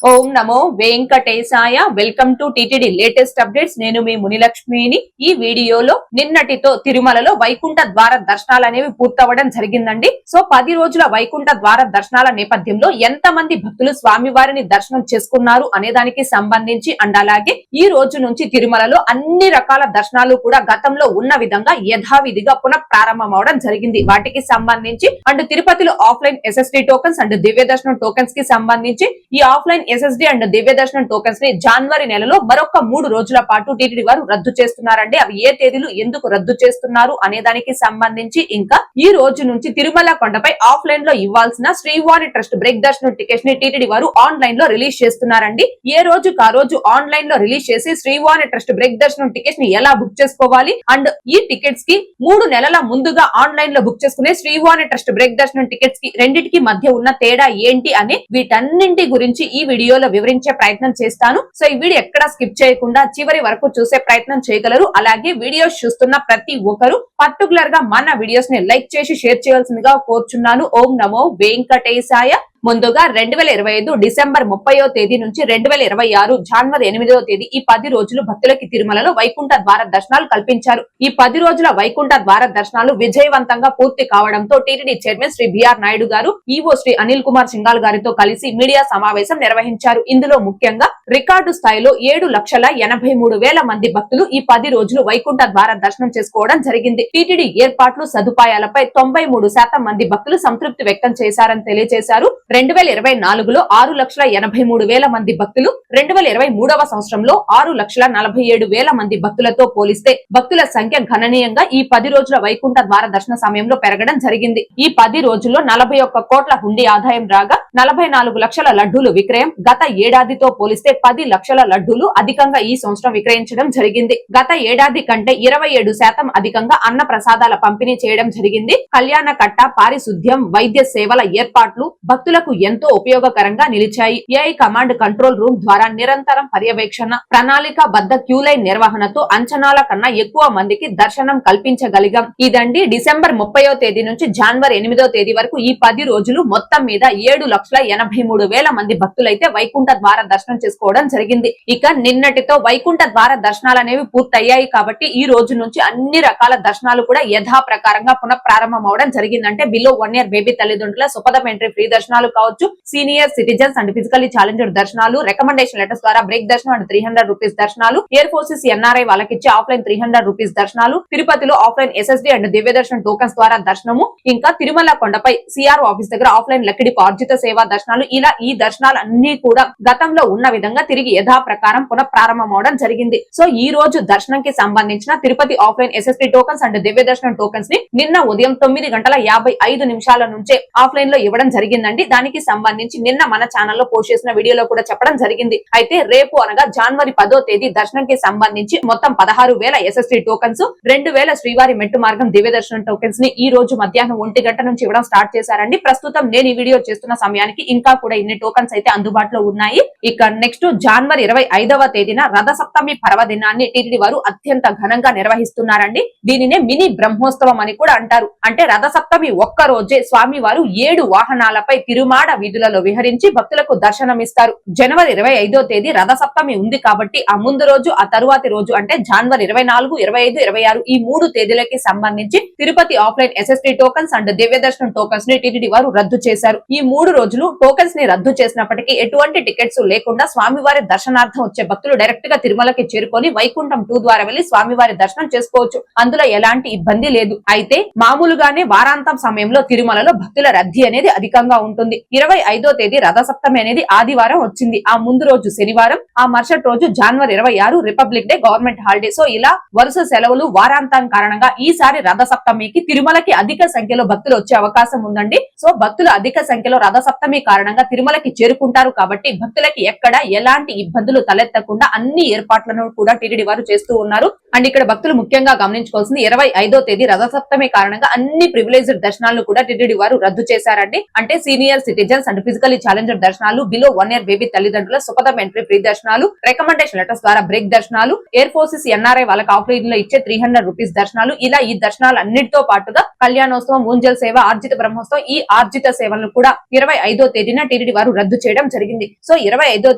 Om Namo Venkatesaya. Welcome to TTD latest updates. నేను మీ మునిలక్ష్మిని. ఈ వీడియోలో నిన్నటితో తిరుమలలో వైకుంఠ ద్వార దర్శనాలు అనేవి పూర్తవడం జరిగిందండి. సో 10 రోజుల వైకుంఠ ద్వార దర్శనాల నేపథ్యంలో ఎంత మంది భక్తులు స్వామివారిని దర్శనం చేసుకున్నారు అనే దానికి సంబంధించి అండ్ అలాగే ఈ రోజు నుంచి తిరుమలలో అన్ని రకాల దర్శనాలు కూడా గతంలో ఉన్న విధంగా యథావిధిగా పునః ప్రారంభం అవడం జరిగింది. వాటికి సంబంధించి అండ్ తిరుపతిలో offline SSD tokens and Divya Darshanam tokens కి సంబంధించి ఈ offline SSD and Divya Darshanam tokens ని జనవరి నెలలో మరొక 3 రోజుల పాటు టీటీడీ వారు రద్దు చేస్తున్నారండి. అవి ఏ తేదీలు ఎందుకు రద్దు చేస్తున్నారు అనే దానికి సంబంధించి ఇంకా ఈ రోజు నుంచి తిరుమల కొండపై ఆఫ్లైన్ లో ఇవ్వాల్సిన శ్రీవారి ట్రస్ట్ బ్రేక్ దర్శనం టికెట్స్ ని టీటీడీ వారు ఆన్లైన్ లో రిలీజ్ చేస్తున్నారండి. ఏ రోజుకు ఆ రోజు ఆన్లైన్ లో రిలీజ్ చేసి శ్రీవారి ట్రస్ట్ బ్రేక్ దర్శనం టికెట్స్ ని ఎలా బుక్ చేసుకోవాలి అండ్ ఈ టికెట్స్ కి 3 నెలల ముందుగా ఆన్లైన్ లో బుక్ చేసుకునే శ్రీవారి ట్రస్ట్ బ్రేక్ దర్శనం టికెట్స్ కి రెండింటికి మధ్య ఉన్న తేడా ఏంటి అని వీటన్నింటి గురించి ఈ వీడియోలో వివరించే ప్రయత్నం చేస్తాను. సో ఈ వీడియో ఎక్కడ స్కిప్ చేయకుండా చివరి వరకు చూసే ప్రయత్నం చేయగలరు. అలాగే వీడియోస్ చూస్తున్న ప్రతి ఒక్కరు పర్టికులర్ గా మన వీడియోస్ ని లైక్ చేసి షేర్ చేయాల్సిందిగా కోరుచున్నాను. ఓం నమో వెంకటేశాయ. ముందుగా 2025 డిసెంబర్ 30వ తేదీ నుంచి 2026 జనవరి 8వ తేదీ ఈ 10 రోజులు భక్తులకి తిరుమలలో వైకుంఠ ద్వార దర్శనాలు కల్పించారు. ఈ 10 రోజుల వైకుంఠ ద్వార దర్శనాలు విజయవంతంగా పూర్తి కావడంతో TTD chairman Shri BR Naidu గారు ఈవో శ్రీ అనిల్ కుమార్ సింఘాల్ గారితో కలిసి మీడియా సమావేశం నిర్వహించారు. ఇందులో ముఖ్యంగా రికార్డు స్థాయిలో 7,83,000 మంది భక్తులు ఈ 10 రోజులు వైకుంఠ ద్వార దర్శనం చేసుకోవడం జరిగింది. టీటీడీ ఏర్పాట్లు సదుపాయాలపై 93% మంది భక్తులు సంతృప్తి వ్యక్తం చేశారని తెలియజేశారు. 2024లో 6,83,000 మంది భక్తులు, 2023వ సంవత్సరంలో 6,47,000 మంది భక్తులతో పోలిస్తే భక్తుల సంఖ్య గణనీయంగా ఈ 10 రోజుల వైకుంఠ ద్వార దర్శన సమయంలో పెరగడం జరిగింది. ఈ 10 రోజుల్లో 41 కోట్ల హుండీ ఆదాయం రాగా 44 లక్షల లడ్డూలు విక్రయం గత ఏడాదితో పోలిస్తే 10 లక్షల లడ్డూలు అధికంగా ఈ సంవత్సరం విక్రయించడం జరిగింది. గత ఏడాది కంటే 27% అధికంగా అన్న ప్రసాదాల పంపిణీ చేయడం జరిగింది. కళ్యాణ కట్ట, పారిశుద్ధ్యం, వైద్య సేవల ఏర్పాట్లు భక్తులకు ఎంతో ఉపయోగకరంగా నిలిచాయి. ఏఐ కమాండ్ కంట్రోల్ రూమ్ ద్వారా నిరంతరం పర్యవేక్షణ, ప్రణాళిక బద్ద క్యూలైన్ నిర్వహణతో అంచనాల కన్నా ఎక్కువ మందికి దర్శనం కల్పించగలిగాం. ఇదండి డిసెంబర్ 30వ తేదీ నుంచి జనవరి 8వ తేదీ వరకు ఈ 10 రోజులు మొత్తం మీద 7,83,000 మంది భక్తులైతే వైకుంఠ ద్వార దర్శనం చేసుకోవడం జరిగింది. ఇక నిన్నటితో వైకుంఠ ద్వార దర్శనాలు అనేవి పూర్తయ్యాయి కాబట్టి ఈ రోజు నుంచి అన్ని రకాల దర్శనాలు కూడా యథా ప్రకారంగా పునః ప్రారంభం అవడం జరిగిందంటే బిలో 1 ఇయర్ బేబీ తల్లిదండ్రుల సుపథమెంటరీ ఫ్రీ దర్శనాలు కావచ్చు, senior citizens and physically challenged దర్శనాలు, రికమెండేషన్ లెటర్స్ ద్వారా బ్రేక్ దర్శనం అండ్ 300 రూపీస్ దర్శనాలు, ఎయిర్ ఫోర్సెస్ ఎన్ఆర్ఐ వాళ్ళకి ఇచ్చే ఆఫ్లైన్ 300 రూపీస్ దర్శనాలు, తిరుపతిలో offline SSD and Divya Darshanam tokens ద్వారా దర్శనము, ఇంకా తిరుమల కొండపై సిఆర్ఓ ఆఫీస్ దగ్గర ఆఫ్లైన్ లక్కిడిపు ఆర్జిత సేవా దర్శనాలు, ఇలా ఈ దర్శనాలు అన్ని కూడా గతంలో ఉన్న విధంగా తిరిగి యథా ప్రకారం పునః ప్రారంభం అవడం జరిగింది. సో ఈ రోజు దర్శనంకి సంబంధించిన Tirupati offline SSD tokens and Divya Darshanam tokens ని నిన్న ఉదయం 9:55 నుంచే ఆఫ్లైన్ లో ఇవ్వడం జరిగిందండి. దానికి సంబంధించి నిన్న మన ఛానల్లో పోస్ట్ చేసిన వీడియోలో కూడా చెప్పడం జరిగింది. అయితే రేపు అనగా జనవరి 10వ తేదీ దర్శనంకి సంబంధించి మొత్తం 16,000 ఎస్ఎస్డి టోకన్స్, 2,000 శ్రీవారి మెట్టు మార్గం దివ్య దర్శనం టోకెన్స్ ని ఈ రోజు మధ్యాహ్నం 1 గంట నుంచి ఇవ్వడం స్టార్ట్ చేశారండి. ప్రస్తుతం నేను ఈ వీడియో చేస్తున్న సమయానికి ఇంకా కూడా ఇన్ని టోకన్స్ అయితే అందుబాటులో ఉన్నాయి. ఇక నెక్స్ట్ జనవరి 25వ తేదీన రథ సప్తమి పర్వదినాన్ని టీటీడీ వారు అత్యంత ఘనంగా నిర్వహిస్తున్నారండి. దీనినే మినీ బ్రహ్మోత్సవం అని కూడా అంటారు. అంటే రథ సప్తమి ఒక్క రోజే స్వామి వారు 7 వాహనాలపై తిరుమాడ వీధులలో విహరించి భక్తులకు దర్శనమిస్తారు. జనవరి 25వ తేదీ రథ సప్తమి ఉంది కాబట్టి ఆ ముందు రోజు ఆ తరువాతి రోజు అంటే జనవరి 24, 25, 26 ఈ 3 తేదీలకి సంబంధించి Tirupati offline SSD tokens and Divya Darshanam tokens ని టీటీడీ వారు రద్దు చేశారు. ఈ 3 రోజులు టోకన్స్ ని రద్దు చేసినప్పటికీ ఎటువంటి టికెట్స్ లేకుండా స్వామివారి దర్శనార్థం వచ్చే భక్తులు డైరెక్ట్ గా తిరుమలకి చేరుకొని వైకుంఠం 2 ద్వారా వెళ్లి స్వామివారి దర్శనం చేసుకోవచ్చు. అందులో ఎలాంటి ఇబ్బంది లేదు. అయితే మామూలుగానే వారాంతం సమయంలో తిరుమలలో భక్తుల రద్దీ అనేది అధికంగా ఉంటుంది. 25వ తేదీ రథ సప్తమి అనేది ఆదివారం వచ్చింది. ఆ ముందు రోజు శనివారం, ఆ మరుసటి రోజు జనవరి 26 republic day government holiday. So ఇలా వరుస సెలవులు వారాంతం కారణంగా ఈసారి రథ సప్తమికి తిరుమలకి అధిక సంఖ్యలో భక్తులు వచ్చే అవకాశం ఉందండి. సో భక్తులు అధిక సంఖ్యలో రథ సప్తమి కారణంగా తిరుమలకి చేరుకుంటారు కాబట్టి భక్తులకి ఎక్కడ ఎలాంటి ఇబ్బందులు తలెత్తకుండా అన్ని ఏర్పాట్లను కూడా టీటీడీ వారు చేస్తూ ఉన్నారు. అండ్ ఇక్కడ భక్తులు ముఖ్యంగా గమనించుకోవాల్సింది 25వ తేదీ రథసప్తమి కారణంగా అన్ని ప్రివిలేజ్డ్ దర్శనాలను కూడా టీటీడీ వారు రద్దు చేశారండి. అంటే senior citizens and physically challenged దర్శనాలు, బిలో 1 year బేబీ తల్లిదండ్రుల సుపథం ఎంట్రీ ఫ్రీ దర్శనాలు, రికమెండేషన్ లెటర్స్ ద్వారా బ్రేక్ దర్శనాలు, ఎయిర్ ఫోర్సెస్ NRI వాళ్ళకి ఆఫ్లైన్ లో ఇచ్చే 300 రూపీస్ దర్శనాలు, ఇలా ఈ దర్శనాలు అన్నిటితో పాటుగా కళ్యాణోత్సవం, ఊంజల్ సేవ, ఆర్జిత బ్రహ్మోత్సవం, ఈ ఆర్జిత సేవలను కూడా 25వ తేదీన టీటీడీ వారు రద్దు చేయడం జరిగింది. సో 25వ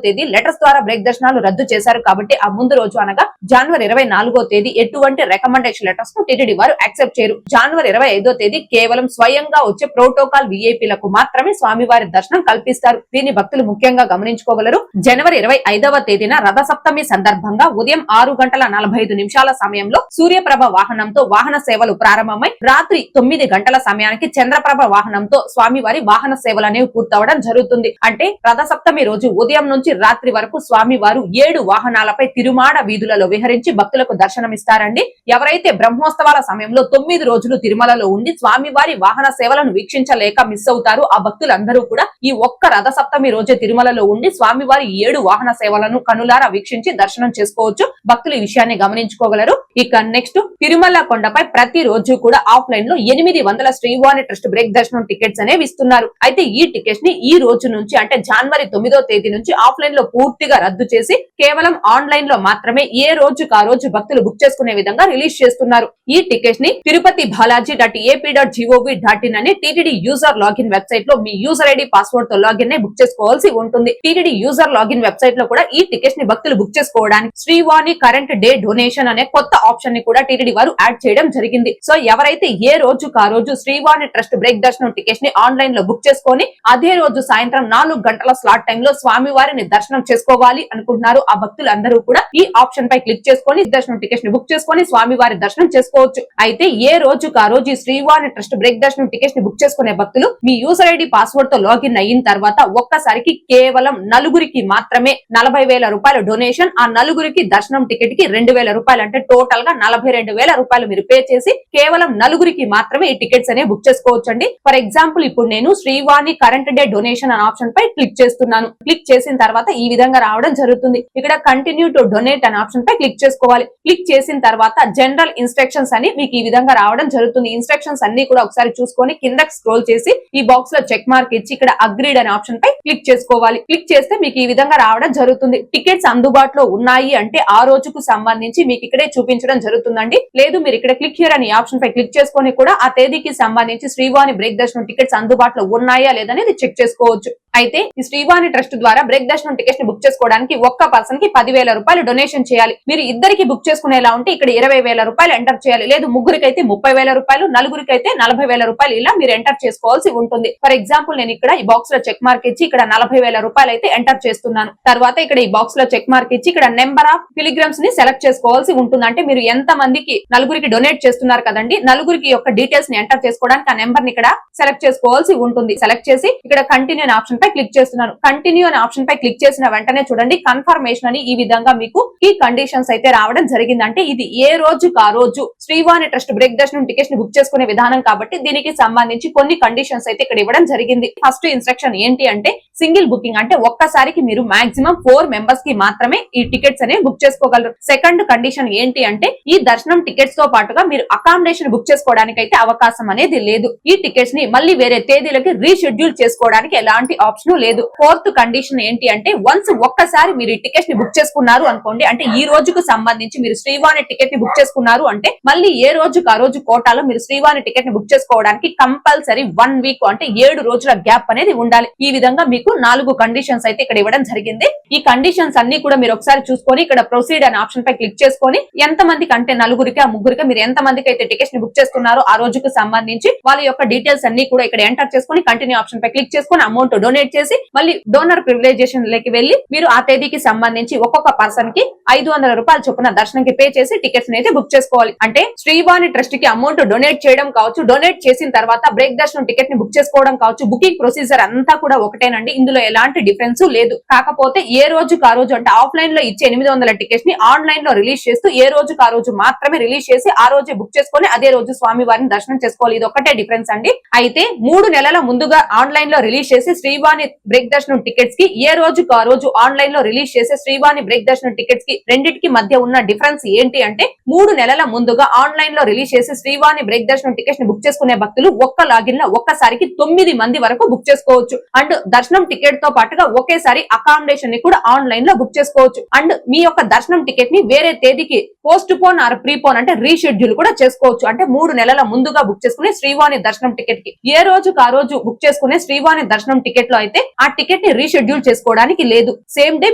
తేదీ లెటర్స్ ద్వారా బ్రేక్ దర్శనాలు రద్దు చేశారు కాబట్టి ఆ ముందు రోజు అనగా జనవరి 24వ తేదీ ఎటువంటి రికమెండేషన్ లెటర్స్ ను టీటీడీ వారు యాక్సెప్ట్ చేయరు. జనవరి 25వ తేదీ కేవలం స్వయంగా వచ్చే ప్రోటోకాల్ విఐపీలకు మాత్రమే స్వామివారి దర్శనం కల్పిస్తారు. దీన్ని భక్తులు ముఖ్యంగా గమనించుకోగలరు. జనవరి 25వ తేదీన రథ సప్తమి సందర్భంగా ఉదయం 6:45 సమయంలో సూర్యప్రభ వాహనంతో వాహన సేవలు ప్రారంభమై రాత్రి 9 గంటల సమయానికి చంద్రప్రభ వాహనంతో స్వామివారి వాహన సేవలు అనేవి పూర్తవడం జరుగుతుంది. అంటే రథ సప్తమి రోజు ఉదయం నుంచి రాత్రి వరకు స్వామివారు 7 వాహనాలపై తిరుమాడ వీధులలో విహరించి భక్తులకు దర్శనమిస్తారండి. ఎవరైతే బ్రహ్మోత్సవాల సమయంలో 9 రోజులు తిరుమలలో ఉండి స్వామివారి వాహన సేవలను వీక్షించలేక మిస్ అవుతారు ఆ భక్తులందరూ కూడా ఈ ఒక్క రథ సప్తమి రోజే తిరుమలలో ఉండి స్వామివారి 7 వాహన సేవలను కనులారా వీక్షించి దర్శనం చేసుకోవచ్చు. భక్తులు ఈ విషయాన్ని గమనించుకోగలరు. ఇక నెక్స్ట్ తిరుమల కొండపై ప్రతి రోజు కూడా ఆఫ్లైన్ లో 800 శ్రీవాణి ట్రస్ట్ బ్రేక్ దర్శనం టికెట్స్ అనేవి ఇస్తున్నారు. అయితే ఈ టికెట్స్ ని ఈ రోజు నుంచి అంటే జనవరి 9వ తేదీ నుంచి ఆఫ్లైన్ లో పూర్తిగా రద్దు చేసి కేవలం ఆన్లైన్ లో మాత్రమే ఏ రోజుకు ఆ రోజు భక్తులు బుక్ చేసుకునే విధంగా రిలీజ్ చేస్తున్నారు. ఈ టికెట్స్ ని తిరుపతి balaji.ap.gov.in అనే టీటీడీ యూజర్ లాగిన్ వెబ్సైట్ లో మీ యూజర్ ఐడి పాస్వర్డ్ తో లాగిన్ బుక్ చేసుకోవాల్సి ఉంటుంది. టీటీడీ యూజర్ లాగిన్ వెబ్సైట్ లో కూడా ఈ టికెట్స్ ని భక్తులు బుక్ చేసుకోవడానికి శ్రీవాణి కరెంట్ డే డొనేషన్ అనే కొత్త ఆప్షన్ ని కూడా టీటీడీ వారు యాడ్ చేయడం జరిగింది. సో ఎవరైతే ఏ రోజుకు ఆ రోజు శ్రీవాణి ట్రస్ట్ బ్రేక్ దర్శనం టికెట్స్ ని ఆన్లైన్ లో బుక్ చేసుకొని అదే రోజు సాయంత్రం 4 గంటల స్లాట్ టైమ్ లో స్వామి వారిని దర్శనం చేసుకోవాలి అనుకుంటున్నారు ఆ భక్తులు అందరూ కూడా ఈ ఆప్షన్ పై క్లిక్ చేసుకొని దర్శనం టికెట్స్ ని బుక్ చేసుకొని స్వామి వారి దర్శనం చేసుకోవచ్చు. అయితే ఏ రోజుకు ఆ రోజు శ్రీవాణి ట్రస్ట్ బ్రేక్ దర్శనం టికెట్స్ ని బుక్ చేసుకునే భక్తులు మీ యూజర్ ఐడి పాస్వర్డ్ తో లాగిన్ అయిన తర్వాత ఒక్కసారికి కేవలం 4 మాత్రమే 40,000 రూపాయల డొనేషన్, ఆ 4 దర్శనం టికెట్ కి 2,000 రూపాయలు అంటే టోటల్ గా 42,000 రూపాయలు మీరు పే చేసి కేవలం 4 మాత్రమే ఈ టికెట్స్ అనేవి బుక్ చేసుకోవచ్చండి. ఫర్ ఎగ్జాంపుల్ ఇప్పుడు నేను శ్రీవాణి కరెంట్ డే డొనేషన్ అనే ఆప్షన్ పై క్లిక్ చేస్తున్నాను. క్లిక్ చేసిన తర్వాత ఈ విధంగా రావడం జరుగుతుంది. ఇక్కడ కంటిన్యూ టు డొనేట్ అనే ఆప్షన్ పై క్లిక్ చేసుకోవాలి. క్లిక్ చేసిన తర్వాత జనరల్ ఇన్స్ట్రక్షన్స్ అని మీకు ఈ విధంగా రావడం జరుగుతుంది. ఇన్స్ట్రక్షన్స్ అన్ని కూడా ఒకసారి చూసుకొని కిందకి స్క్రోల్ చేసి ఈ బాక్స్ లో చెక్ మార్క్ ఇచ్చి ఇక్కడ అగ్రీడ్ అనే ఆప్షన్ పై క్లిక్ చేసుకోవాలి. క్లిక్ చేస్తే మీకు ఈ విధంగా రావడం జరుగుతుంది. టికెట్స్ అందుబాటులో ఉన్నాయి అంటే ఆ రోజుకు సంబంధించి మీకు ఇక్కడే చూపించడం జరుగుతుందండి. లేదు మీరు ఇక్కడ క్లిక్ హియర్ అనే ఆప్షన్ పై క్లిక్ చేసుకొని కూడా ఆ తేదీకి సంబంధించి శ్రీవాణి బ్రేక్ దర్శనం టికెట్స్ అందుబాటులో ఉన్నాయా లేదనేది చెక్ చేసుకోవచ్చు. అయితే ఈ శ్రీవాణి ట్రస్ట్ ద్వారా బ్రేక్ దర్శనం టికెట్స్ ని బుక్ చేసుకోవడానికి ఒక్క పర్సన్ కి 10,000 రూపాయలు డొనేషన్ చేయాలి. మీరు ఇద్దరికి బుక్ చేసుకునేలా ఉంటే ఇక్కడ 20,000 రూపాయలు ఎంటర్ చేయాలి. లేదు ముగ్గురికి అయితే 30,000 రూపాయలు, నలుగురికి అయితే 40,000 రూపాయలు ఇలా మీరు ఎంటర్ చేసుకోవాల్సి ఉంటుంది. ఫర్ ఎగ్జాంపుల్ నేను ఇక్కడ ఈ బాక్స్ లో చెక్ మార్క్ ఇచ్చి ఇక్కడ 40,000 రూపాయలు అయితే ఎంటర్ చేస్తున్నాను. తర్వాత ఇక్కడ ఈ బాక్స్ లో చెక్ మార్క్ ఇచ్చి ఇక్కడ నెంబర్ ఆఫ్ పిలిగ్రమ్స్ ని సెలెక్ట్ చేసుకోవాల్సి ఉంటుంది. అంటే మీరు ఎంత మందికి నలుగురికి డొనేట్ చేస్తున్నారు కదండి, నలుగురికి యొక్క డీటెయిల్స్ ని ఎంటర్ చేసుకోవడానికి ఆ నెంబర్ ని ఇక్కడ సెలెక్ట్ చేసుకోవాల్సి ఉంటుంది. సెలెక్ట్ చేసి ఇక్కడ కంటిన్యూ అనే ఆప్షన్ పై క్లిక్ చేస్తున్నాను. కంటిన్యూ అనే ఆప్షన్ పై క్లిక్ చేసిన వెంటనే చూడండి కన్ఫర్మేషన్ అని ఈ విధంగా మీకు ఈ కండిషన్స్ అయితే రావడం జరిగింది. అంటే ఇది ఏ రోజుకు ఆ రోజు శ్రీవాణి ట్రస్ట్ బ్రేక్ దర్శనం టికెట్స్ ని బుక్ చేసుకునే విధానం కాబట్టి దీనికి సంబంధించి కొన్ని కండిషన్స్ అయితే ఇక్కడ ఇవ్వడం జరిగింది. ఫస్ట్ ఇన్స్ట్రక్షన్ ఏంటి అంటే సింగిల్ బుకింగ్, అంటే ఒక్కసారికి మీరు మాక్సిమం 4 మెంబర్స్ కి మాత్రమే ఈ టికెట్స్ అనేవి బుక్ చేసుకోగలరు. సెకండ్ కండిషన్ ఏంటి అంటే ఈ దర్శనం టికెట్స్ తో పాటుగా మీరు అకామిడేషన్ బుక్ చేసుకోవడానికి అయితే అవకాశం అనేది లేదు. ఈ టికెట్స్ ని మళ్ళీ వేరే తేదీలకి రీషెడ్యూల్ చేసుకోవడానికి ఎలాంటి ఆప్షన్ లేదు. ఫోర్త్ కండిషన్ ఏంటి అంటే వన్స్ ఒక్కసారి మీరు ఈ టికెట్స్ ని బుక్ చేసుకున్నారు అనుకోండి, అంటే ఈ రోజుకు సంబంధించి మీరు శ్రీవాణి టికెట్ ని బుక్ చేసుకున్నారు అంటే మళ్ళీ ఏ రోజుకు ఆ రోజు కోటాలో మీరు శ్రీవాణి టికెట్ ని బుక్ చేసుకోవడానికి కంపల్సరీ 1 వీక్ అంటే 7 రోజుల గ్యాప్ అనేది ఉండాలి. ఈ విధంగా మీకు 4 కండిషన్స్ అయితే ఇక్కడ ఇవ్వడం జరిగింది. ఈ కండిషన్స్ అన్ని కూడా మీరు ఒకసారి చూసుకొని ఇక్కడ ప్రొసీడ్ అనే ఆప్షన్ పై క్లిక్ చేసుకొని ఎంత మందికి అంటే నలుగురికి, ముగ్గురికి మీరు ఎంత మందికి అయితే టికెట్స్ ని బుక్ చేస్తున్నారో ఆ రోజుకు సంబంధించి వాళ్ళ యొక్క డీటెయిల్స్ అన్ని కూడా ఇక్కడ ఎంటర్ చేసుకొని కంటిన్యూ ఆప్షన్ పై క్లిక్ చేసుకొని అమౌంట్ డొనేట్ చేసి మళ్ళీ డోనర్ ప్రివిలైజేషన్ లోకి వెళ్లి మీరు ఆ తేదీకి సంబంధించి ఒక్కొక్క పర్సన్ కి 500 రూపాయలు చొప్పున దర్శనంకి పే చేసి టికెట్స్ అయితే బుక్ చేసుకోవాలి. అంటే శ్రీవాణి ట్రస్ట్ కి అమౌంట్ డొనేట్ చేయడం కావచ్చు, డొనేట్ చేసిన తర్వాత బ్రేక్ దర్శనం టికెట్ ని బుక్ చేసుకోవడం కావచ్చు, బుకింగ్ ప్రొసీజర్ అంతా కూడా ఒకటేనండి. ఇందులో ఎలాంటి డిఫరెన్స్ లేదు. కాకపోతే ఏ ఏ రోజుకి ఆ రోజు అంటే ఆఫ్లైన్ లో ఇచ్చే 800 టికెట్స్ ని ఆన్లైన్ లో రిలీజ్ చేస్తూ ఏ రోజుకి ఆ రోజు మాత్రమే రిలీజ్ చేసి ఆ రోజే బుక్ చేసుకొని అదే రోజు స్వామి వారిని దర్శనం చేసుకోవాలి. ఇది ఒకటే డిఫరెన్స్ అండి. అయితే 3 నెలల ముందుగా ఆన్లైన్ లో రిలీజ్ చేసి శ్రీవాణి బ్రేక్ దర్శనం టికెట్స్ కి ఏ రోజుకి ఆ రోజు ఆన్లైన్ లో రిలీజ్ చేసే శ్రీవాణి బ్రేక్ దర్శనం టికెట్స్ కి రెండింటికి మధ్య ఉన్న డిఫరెన్స్ ఏంటి అంటే 3 నెలల ముందుగా ఆన్లైన్ లో రిలీజ్ చేసి శ్రీవాణి బ్రేక్ దర్శనం టికెట్స్ ని బుక్ చేసుకునే భక్తులు ఒక్క లాగిన్ లో ఒక్కసారికి 9 మంది వరకు బుక్ చేసుకోవచ్చు. అండ్ దర్శనం టికెట్ తో పాటుగా ఒకేసారి అకామిడేషన్ ని కూడా ఆన్లైన్ లో బుక్ చేసుకోవచ్చు. అండ్ మీ యొక్క దర్శనం టికెట్ ని వేరే తేదీకి పోస్ట్ పోన్ ఆర్ ప్రీపోన్ అంటే రీషెడ్యూల్ కూడా చేసుకోవచ్చు. అంటే 3 నెలల ముందుగా బుక్ చేసుకునే శ్రీవాణి దర్శనం టికెట్ కి ఏ రోజుకి ఆ రోజు బుక్ చేసుకునే శ్రీవాణి దర్శనం టికెట్ లో అయితే ఆ టికెట్ ని రీషెడ్యూల్ చేసుకోవడానికి లేదు. సేమ్ డే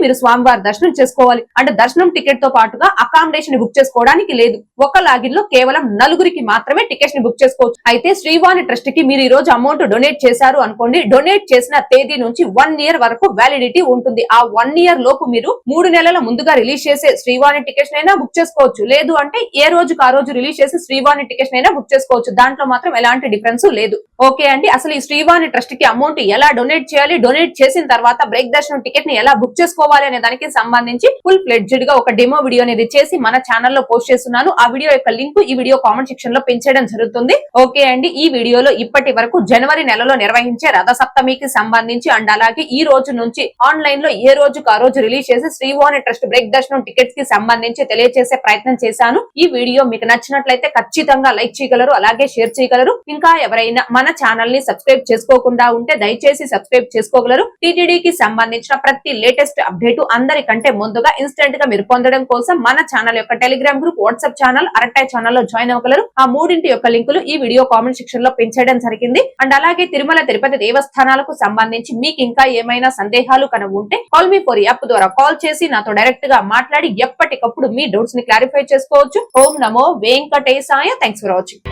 మీరు స్వామివారి దర్శనం చేసుకోవాలి. అంటే దర్శనం టికెట్ తో పాటుగా అకామిడేషన్ ని బుక్ చేసుకోవడానికి లేదు. ఒక లాగిన్ లో కేవలం 4 మాత్రమే టికెట్స్ ని బుక్ చేసుకోవచ్చు. అయితే శ్రీవాణి ట్రస్ట్ కి మీరు ఈ రోజు అమౌంట్ డొనేట్ చేశారు అనుకోండి, డొనేట్ చేసిన తేదీ నుంచి 1 ఇయర్ వరకు వ్యాలిడిటీ ఉంటుంది. ఆ 1 ఇయర్ లోపు మీరు 3 నెలల ముందుగా రిలీజ్ చేసే శ్రీవాణి టికెట్స్ అయినా బుక్ చేసుకోవచ్చు. లేదు అంటే ఏ రోజుకి ఆ రోజు రిలీజ్ చేసి శ్రీవాణి టికెట్స్ అయినా బుక్ చేసుకోవచ్చు. దాంట్లో మాత్రం ఎలాంటి డిఫరెన్స్ లేదు. ఓకే అండి. అసలు ఈ శ్రీవాణి ట్రస్ట్ కి అమౌంట్ ఎలా డొనేట్ చేయాలి, డొనేట్ చేసిన తర్వాత బ్రేక్ దర్శనం టికెట్ ని ఎలా బుక్ చేసుకోవాలి అనే దానికి సంబంధించి ఫుల్ ఫ్లెడ్జ్డ్ గా ఒక డెమో వీడియో అనేది చేసి మన ఛానల్లో పోస్ట్ చేస్తున్నాను. ఆ వీడియో యొక్క లింక్ ఈ వీడియో కామెంట్ సెక్షన్ లో పెంచడం జరుగుతుంది. ఓకే అండి. ఈ వీడియోలో ఇప్పటి వరకు జనవరి నెలలో నిర్వహించే రథ సప్తమికి సంబంధించి అండ్ అలాగే ఈ రోజు నుంచి ఆన్లైన్ లో ఏ రోజుకు ఆ రోజు రిలీజ్ చేసి శ్రీవాణి ట్రస్ట్ బ్రేక్ దర్శనం టికెట్స్ కి సంబంధించి తెలియజేసే ప్రయత్నం చేశాను. ఈ వీడియో మీకు నచ్చినట్లయితే ఖచ్చితంగా లైక్ చేయగలరు, అలాగే షేర్ చేయగలరు. ఇంకా ఎవరైనా మన ఛానల్ ని సబ్స్క్రైబ్ చేసుకోకుండా ఉంటే దయచేసి సబ్స్క్రైబ్ చేసుకోగలరు. టీటీడీకి సంబంధించిన ప్రతి లేటెస్ట్ అప్డేట్ అందరికంటే ముందుగా ఇన్స్టెంట్ గా మీరు పొందడం కోసం మన ఛానల్ యొక్క Telegram group, WhatsApp channel, Arattai channel లో జాయిన్ అవ్వగలరు. ఆ మూడింటి యొక్క లింకులు ఈ వీడియో కామెంట్ సెక్షన్ లో పెంచడం జరిగింది. అండ్ అలాగే తిరుమల తిరుపతి దేవస్థానాలకు సంబంధించి మీకు ఇంకా ఏమైనా సందేహాలు కనుక ఉంటే కాల్ మీ ఫర్ యాప్ ద్వారా కాల్ చేసి నాతో డైరెక్ట్ గా మాట్లాడి ఎప్పటికప్పుడు మీ డౌట్స్ ని క్లారిఫై చేసుకోవచ్చు. ఓం నమో వెంకటేశాయ. Thanks for watching.